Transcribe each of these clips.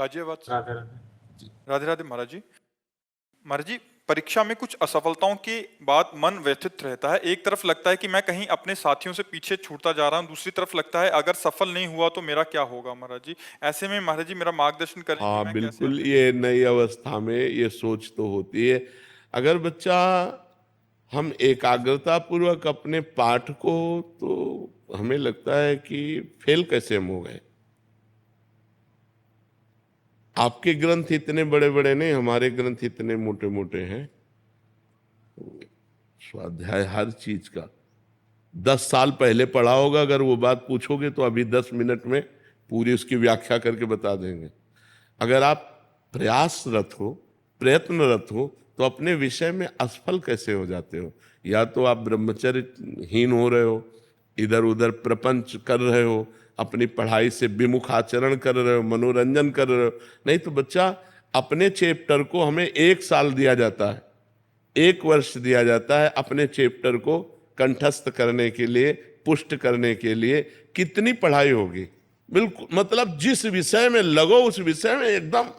राजीव वत्स। राधे राधे। राधे राधे महाराज जी। महाराज जी, परीक्षा में कुछ असफलताओं के बाद मन व्यथित रहता है। एक तरफ लगता है कि मैं कहीं अपने साथियों से पीछे छूटता जा रहा हूं, दूसरी तरफ लगता है अगर सफल नहीं हुआ तो मेरा क्या होगा। महाराज जी, ऐसे में महाराज जी मेरा मार्गदर्शन करें कि हाँ मैं बिल्कुल, कैसे। ये नई अवस्था में ये सोच तो होती है। अगर बच्चा हम एकाग्रता पूर्वक अपने पाठ को, तो हमें लगता है कि फेल कैसे हम हो गए। आपके ग्रंथ इतने बड़े बड़े नहीं, हमारे ग्रंथ इतने मोटे मोटे हैं। स्वाध्याय हर चीज का 10 साल पहले पढ़ा होगा, अगर वो बात पूछोगे तो अभी 10 मिनट में पूरी उसकी व्याख्या करके बता देंगे। अगर आप प्रयासरत हो, प्रयत्नरत हो, तो अपने विषय में असफल कैसे हो जाते हो। या तो आप ब्रह्मचर्यहीन हो रहे हो, इधर उधर प्रपंच कर रहे हो, अपनी पढ़ाई से विमुख आचरण कर रहे हो, मनोरंजन कर रहे हो। नहीं तो बच्चा, अपने चैप्टर को हमें 1 साल दिया जाता है, 1 वर्ष दिया जाता है अपने चैप्टर को कंठस्थ करने के लिए, पुष्ट करने के लिए। कितनी पढ़ाई होगी। बिल्कुल, मतलब जिस विषय में लगो उस विषय में एकदम।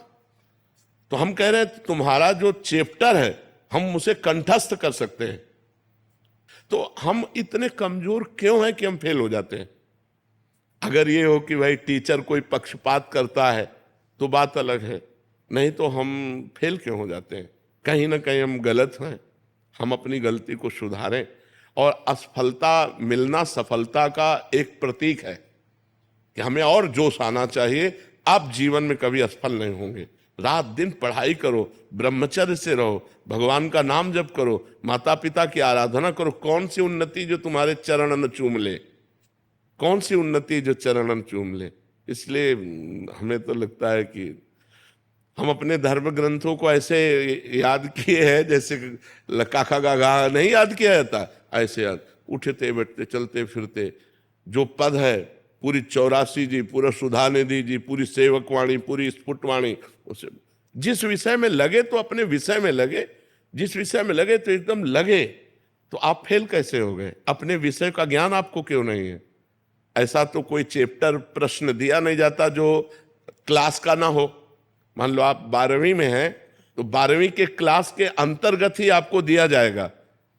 तो हम कह रहे हैं तुम्हारा जो चैप्टर है हम उसे कंठस्थ कर सकते हैं। तो हम इतने कमजोर क्यों हैं कि हम फेल हो जाते हैं। अगर ये हो कि भाई टीचर कोई पक्षपात करता है तो बात अलग है, नहीं तो हम फेल क्यों हो जाते हैं। कहीं ना कहीं हम गलत हैं, हम अपनी गलती को सुधारें। और असफलता मिलना सफलता का एक प्रतीक है कि हमें और जोश आना चाहिए। आप जीवन में कभी असफल नहीं होंगे। रात दिन पढ़ाई करो, ब्रह्मचर्य से रहो, भगवान का नाम जप करो, माता पिता की आराधना करो। कौन सी उन्नति जो तुम्हारे चरणन चूम ले, कौन सी उन्नति जो चरणन चूम ले। इसलिए हमें तो लगता है कि हम अपने धर्म ग्रंथों को ऐसे याद किए हैं जैसे काका गागा नहीं याद किया जाता, ऐसे याद। उठते बैठते चलते फिरते जो पद है, पूरी 84 जी, पूरा सुधा निधि जी, पूरी सेवकवाणी, पूरी स्फुटवाणी, उसे जिस विषय में लगे तो अपने विषय में लगे, जिस विषय में लगे तो एकदम लगे। तो आप फेल कैसे हो गए। अपने विषय का ज्ञान आपको क्यों नहीं है। ऐसा तो कोई चैप्टर प्रश्न दिया नहीं जाता जो क्लास का ना हो। मान लो आप 12वीं में हैं तो 12वीं के क्लास के अंतर्गत ही आपको दिया जाएगा।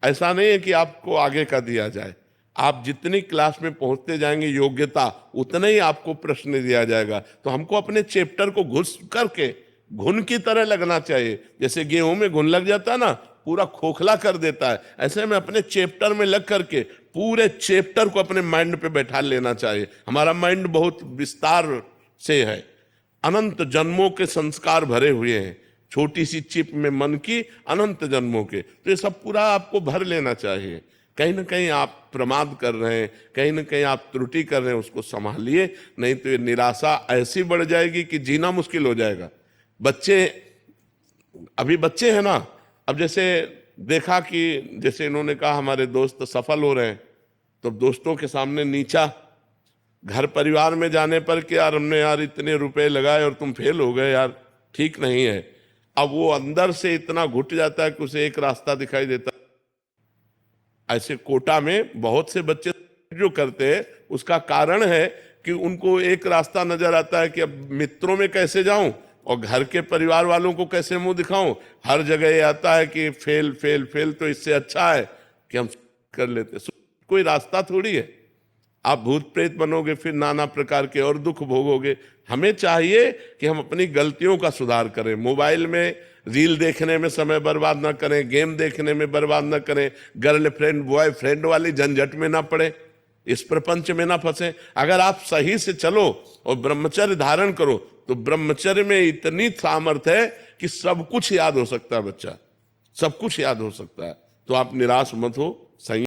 ऐसा नहीं है कि आपको आगे का दिया जाए। आप जितनी क्लास में पहुंचते जाएंगे योग्यता, उतना ही आपको प्रश्न दिया जाएगा। तो हमको अपने चैप्टर को घुस करके घुन की तरह लगना चाहिए। जैसे गेहूं में घुन लग जाता है ना, पूरा खोखला कर देता है, ऐसे में अपने चैप्टर में लग करके पूरे चैप्टर को अपने माइंड पे बैठा लेना चाहिए। हमारा माइंड बहुत विस्तार से है, अनंत जन्मों के संस्कार भरे हुए हैं। छोटी सी चिप में मन की अनंत जन्मों के, तो ये सब पूरा आपको भर लेना चाहिए। कहीं ना कहीं आप प्रमाद कर रहे हैं, कहीं ना कहीं आप त्रुटि कर रहे हैं, उसको संभालिए। नहीं तो ये निराशा ऐसी बढ़ जाएगी कि जीना मुश्किल हो जाएगा। बच्चे, अभी बच्चे हैं ना, अब जैसे देखा कि जैसे इन्होंने कहा हमारे दोस्त सफल हो रहे हैं, तो दोस्तों के सामने नीचा, घर परिवार में जाने पर कि यार हमने यार इतने रुपए लगाए और तुम फेल हो गए, यार ठीक नहीं है। अब वो अंदर से इतना घुट जाता है कि उसे एक रास्ता दिखाई देता है। ऐसे कोटा में बहुत से बच्चे जो करते हैं, उसका कारण है कि उनको एक रास्ता नजर आता है कि अब मित्रों में कैसे जाऊं और घर के परिवार वालों को कैसे मुंह दिखाऊं। हर जगह ये आता है कि फेल फेल फेल, तो इससे अच्छा है कि हम कर लेते। कोई रास्ता थोड़ी है। आप भूत प्रेत बनोगे, फिर नाना प्रकार के और दुख भोगोगे। हमें चाहिए कि हम अपनी गलतियों का सुधार करें। मोबाइल में रील देखने में समय बर्बाद ना करें, गेम देखने में बर्बाद ना करें, गर्लफ्रेंड बॉयफ्रेंड वाली झंझट में ना पड़े, इस प्रपंच में ना फंसे। अगर आप सही से चलो और ब्रह्मचर्य धारण करो तो ब्रह्मचर्य में इतनी सामर्थ्य है कि सब कुछ याद हो सकता है बच्चा, सब कुछ याद हो सकता है। तो आप निराश मत हो,